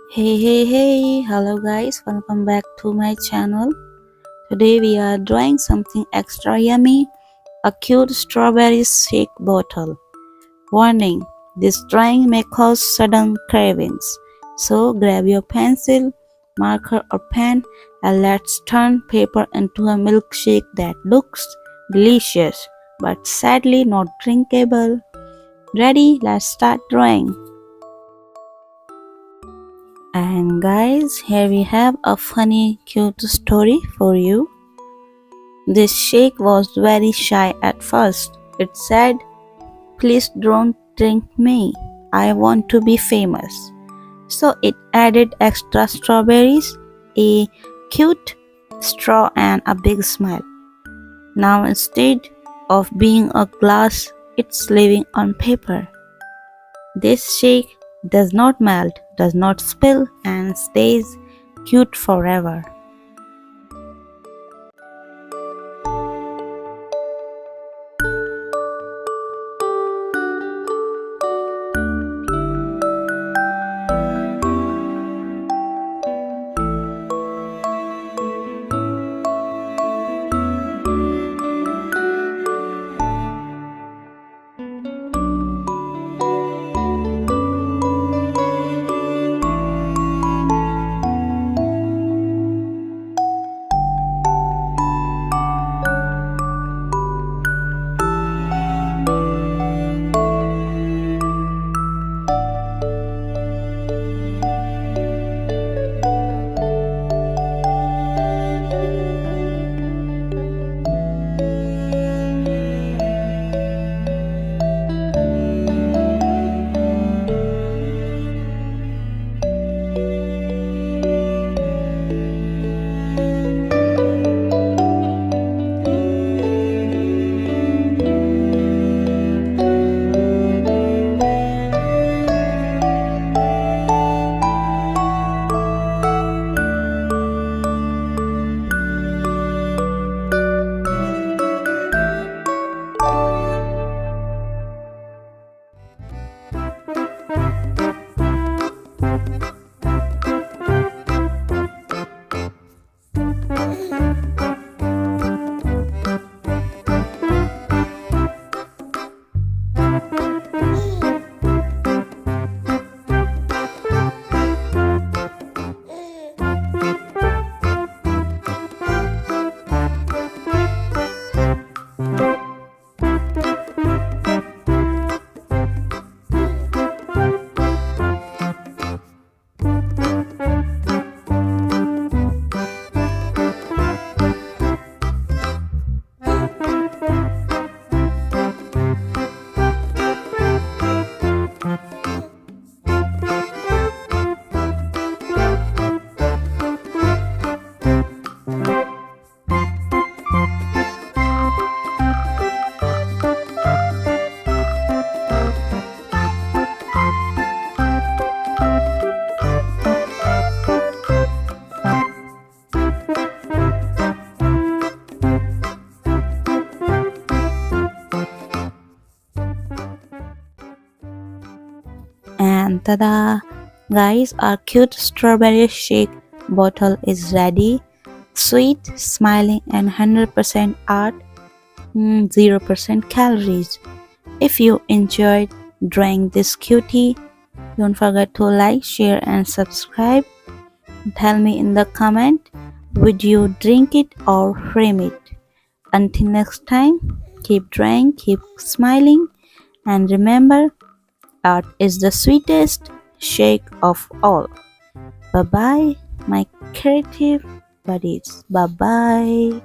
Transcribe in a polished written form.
Hey, hello guys, welcome back to my channel. Today we are drawing something extra yummy, a cute strawberry shake bottle. Warning, this drawing may cause sudden cravings. So grab your pencil, marker or pen and let's turn paper into a milkshake that looks delicious but sadly not drinkable. Ready? Let's start drawing. And guys, here we have a funny, cute story for you. This shake was very shy at first. It said, "Please don't drink me. I want to be famous." So it added extra strawberries, a cute straw, and a big smile. Now instead of being a glass, it's living on paper. This shake does not melt, does not spill, and stays cute forever. And tada! Guys, our cute strawberry shake bottle is ready. Sweet, smiling, and 100% art, 0% calories. If you enjoyed drawing this cutie, don't forget to like, share, and subscribe. Tell me in the comment, would you drink it or frame it? Until next time, keep drawing, keep smiling, and remember, art is the sweetest shake of all. Bye bye, my creative buddies. Bye bye.